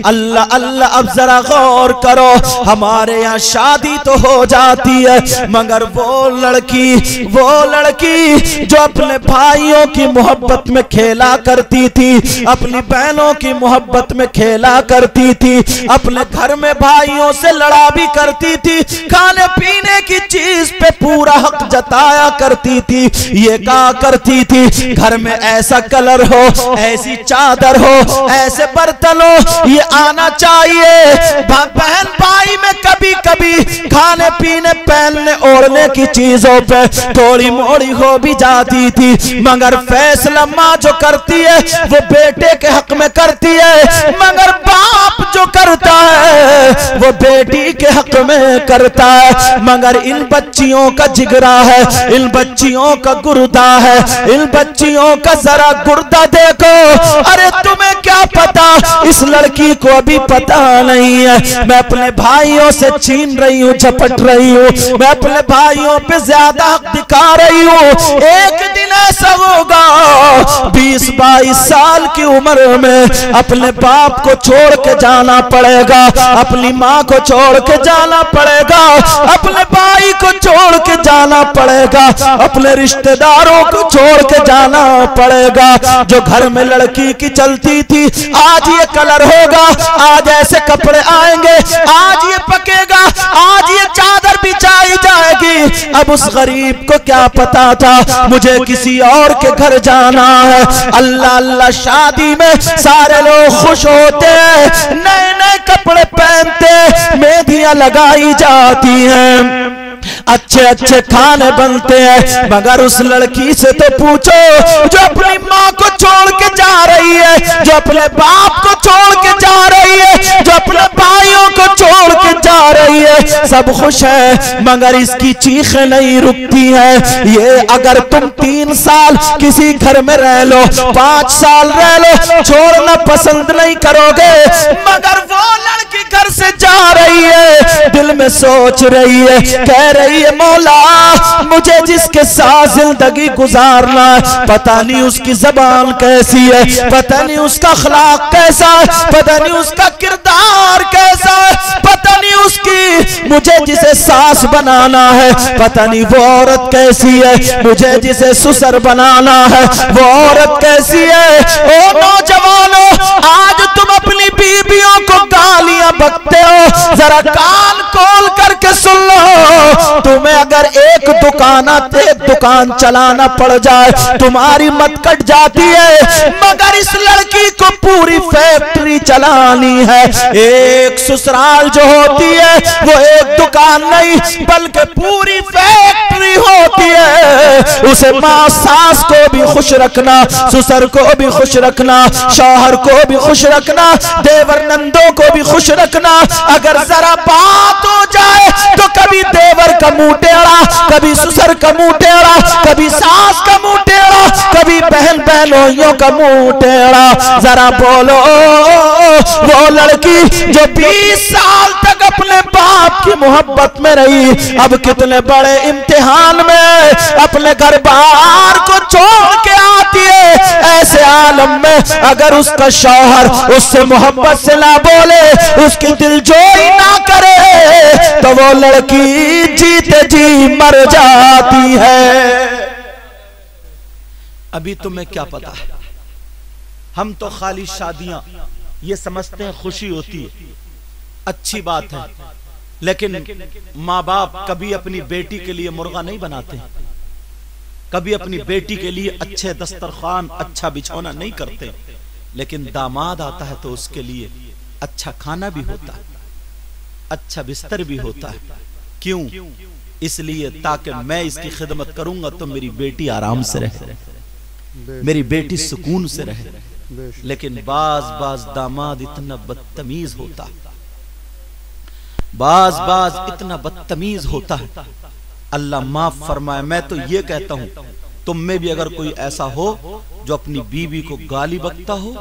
اللہ اللہ اب ذرا غور کرو، ہمارے یہاں شادی تو ہو جاتی ہے مگر وہ لڑکی جو اپنے بھائیوں کی محبت میں کھیلا کرتی تھی، اپنی بہنوں کی محبت میں کھیلا کرتی تھی، اپنے گھر میں بھائیوں سے لڑا بھی کرتی تھی، کھانے پینے کی چیز پہ پورا حق جتایا کرتی تھی، یہ کہا کرتی تھی گھر میں ایسا کلر ہو، ایسی چادر ہو، ایسے برتن ہو، یہ آنا چاہیے۔ بہن بھائی میں کبھی کبھی کھانے پینے پہننے اوڑھنے کی چیزوں پہ تھوڑی موڑی ہو بھی جاتی تھی، مگر فیصلہ ماں جو کرتی ہے وہ بیٹے کے حق میں کرتی ہے، مگر باپ جو کرتا ہے وہ بیٹی کے حق میں کرتا ہے۔ مگر ان بچیوں کا جگرا ہے، ان بچیوں کا گردہ ہے، ان بچیوں کا ذرا گردہ دیکھو، ارے تمہیں کیا پتا، اس لڑکی کو ابھی پتا نہیں ہے میں اپنے بھائیوں سے چھین رہی ہوں، جھپٹ رہی ہوں، میں اپنے بھائیوں پہ زیادہ حق دکھا رہی ہوں۔ ایک دن ایسا ہوگا 20-22 سال کی عمر میں اپنے باپ کو چھوڑ کے جانا پڑے گا، اپنی ماں کو چھوڑ کے جانا پڑے گا، اپنے بھائی کو چھوڑ کے جانا پڑے گا، اپنے رشتہ داروں کو چھوڑ کے جانا پڑے گا۔ جو گھر میں لڑکی کی چلتی تھی آج یہ کلر ہوگا، آج ایسے کپڑے آئیں گے، آج یہ پکے گا، آج یہ چادر بچائی جائے گی۔ اب اس غریب کو کیا پتا تھا مجھے کسی اور کے گھر جانا ہے۔ اللہ اللہ شادی میں سارے لوگ خوش ہوتے ہیں، نئے نئے کپڑے پہنتے، مہندیاں لگائی جاتی ہیں، اچھے اچھے کھانے بنتے ہیں، مگر اس لڑکی سے تو پوچھو جو اپنی ماں کو چھوڑ کے جا رہی ہے، جو اپنے باپ کو چھوڑ کے جا رہی ہے، جو اپنے بھائیوں کو چھوڑ کے جا رہی ہے، سب خوش ہیں مگر اس کی چیخیں نہیں رکتی ہیں۔ یہ اگر تم 3 سال کسی گھر میں رہ لو، 5 سال رہ لو، چھوڑنا پسند نہیں کرو گے، مگر وہ لڑکی گھر سے جا رہی ہے، دل میں سوچ رہی ہے، کہہ رہی ہے مولا مجھے جس کے ساتھ زندگی گزارنا ہے پتہ نہیں اس کی زبان کیسی ہے، پتہ نہیں اس کا اخلاق کیسا ہے، پتہ نہیں اس کا کردار کیسا ہے، پتہ نہیں اس کی، مجھے جسے ساس بنانا ہے پتہ نہیں وہ عورت کیسی ہے، مجھے جسے سسر بنانا ہے وہ عورت کیسی ہے۔ او نوجوانوں آج تم اپنی بیویوں کو گالیاں بکتے ہو، ذرا کان کھول کر کے سن لو، تمہیں اگر ایک دکان چلانا پڑ جائے تمہاری مت کٹ جاتی ہے، مگر اس لڑکی کو پوری فیکٹری چلانی ہے۔ ایک سسرال جو ہوتی ہے وہ ایک دکان نہیں بلکہ پوری فیکٹری ہوتی ہے، اسے ماں ساس کو بھی خوش رکھنا، سسر کو بھی خوش رکھنا، شوہر کو بھی خوش رکھنا، دیور نندوں کو بھی خوش رکھنا۔ اگر ذرا بات ہو جائے تو کبھی دیور کا منہ ٹیڑھا، کبھی سسر کا منہ ٹیڑھا، کبھی ساس کا منہ ٹیڑھا، کبھی بہن بہنوئیوں کا منہ ٹیڑھا۔ ذرا بولو وہ لڑکی جو 20 سال تک اپنے باپ کی محبت میں رہی اب کتنے بڑے امتحان میں اپنے گھر بار کو چھوڑ کے آتی ہے۔ ایسے عالم میں اگر اس کا شوہر اس سے محبت سے نہ بولے، اس کی دل جوئی نہ کرے تو وہ لڑکی جیتے جی مر جاتی ہے۔ ابھی تمہیں کیا پتا ہے، ہم تو خالی شادیاں یہ سمجھتے ہیں خوشی ہوتی ہے، اچھی بات ہے، لیکن ماں باپ کبھی اپنی بیٹی کے لیے مرغا نہیں بناتے، کبھی اپنی بیٹی کے لیے اچھے دسترخوان اچھا بچھونا نہیں کرتے، لیکن داماد آتا ہے تو اس کے لیے اچھا کھانا بھی ہوتا ہے، اچھا بستر بھی ہوتا ہے۔ کیوں؟ اس لیے تاکہ میں اس کی خدمت کروں گا تو میری بیٹی آرام سے رہے، میری بیٹی سکون سے رہے۔ لیکن بعض داماد اتنا بدتمیز ہوتا ہے، بعض اتنا بدتمیز ہوتا ہے، اللہ معاف فرمائے۔ میں تو یہ کہتا ہوں تم میں بھی اگر کوئی ایسا ہو جو اپنی بیوی کو گالی بکتا ہو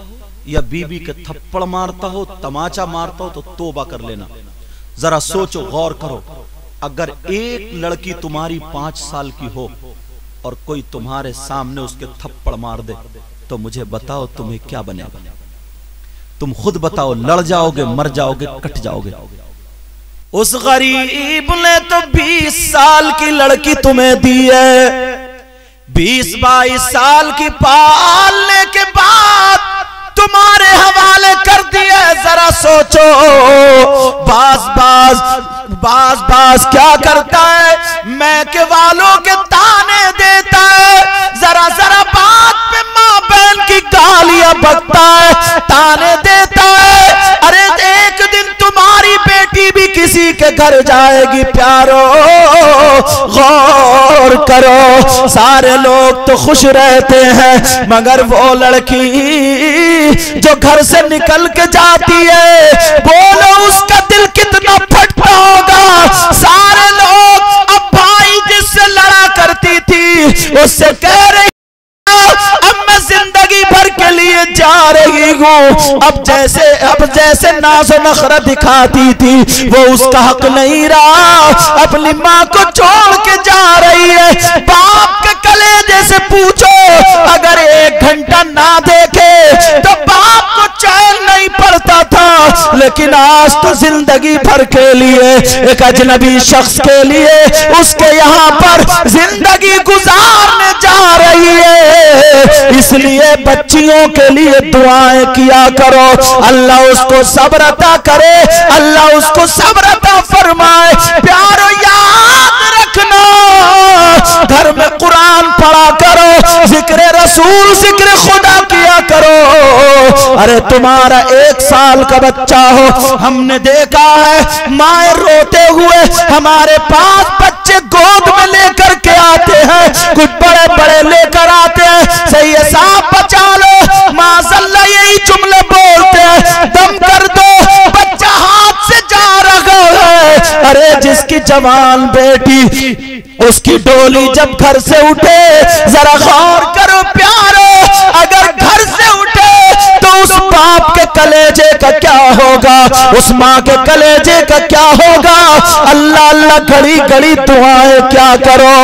یا بیوی کے تھپڑ مارتا ہو، تماچا مارتا ہو، تو توبہ کر لینا۔ ذرا سوچو، غور کرو، اگر ایک لڑکی تمہاری 5 سال کی ہو اور کوئی تمہارے سامنے اس کے تھپڑ مار دے تو مجھے بتاؤ تمہیں کیا بنے گا؟ تم خود بتاؤ لڑ جاؤ گے، مر جاؤ گے، کٹ جاؤ گے؟ اس غریب نے تو 20 سال کی لڑکی تمہیں دی ہے، 20-22 سال کی پالنے کے بعد تمہارے حوالے کر دیا. ذرا سوچو باز کیا کرتا ہے؟ میکے والوں کے تانے دیتا ہے، ذرا بات پہ ماں بہن کی گالیاں بکتا ہے، تانے دیتا ہے. ارے ایک دن تمہاری بیٹی بھی کسی کے گھر جائے گی. پیارو غور کرو، سارے لوگ تو خوش رہتے ہیں مگر وہ لڑکی جو گھر سے نکل کے جاتی ہے، بولو اس کا دل کتنا پھٹتا ہوگا. سارے لوگ اب بھائی جس سے لڑا کرتی تھی اس سے کہہ رہی اب میں زندگی بھر کے لیے جا رہی ہوں. اب جیسے ناز و نخرہ دکھاتی تھی وہ اس کا حق نہیں رہا، اپنی ماں کو چھوڑ کے جا رہی ہے. باپ کے کلیجے سے پوچھو، اگر 1 گھنٹہ نہ دیکھے تو باپ کو چین نہیں پڑتا تھا، لیکن آج تو زندگی بھر کے لیے ایک اجنبی شخص کے لیے اس کے یہاں پر زندگی گزارنے جا رہی ہے. اس لیے بچیوں کے لیے دعائیں کیا کرو، اللہ اس کو صبر عطا کرے، اللہ اس کو صبر عطا فرمائے. پیارو یاد رکھنا، گھر میں قرآن پڑھا کرو، ذکر رسول ذکر خدا کیا کرو. ارے تمہارا 1 سال کا بچہ ہو، ہم نے دیکھا ہے مائیں روتے ہوئے ہمارے پاس بچے گود میں لے کر کے آتے ہیں، کچھ بڑے لے کر آتے ہیں، صحیح صاحب بچا لو، معاذاللہ یہی جملے بولتے ہیں، دم کر دو، بچہ ہاتھ سے جا رہا ہے. ارے جس کی جوان بیٹی اس کی ڈولی جب گھر سے اٹھے، ذرا غور کرو پیارو، اگر گھر سے اٹھے تو اس باپ کے کلیجے کا کیا ہوگا، اس ماں کے کلیجے کا کیا ہوگا. اللہ گھڑی گھڑی دعائیں کیا کرو.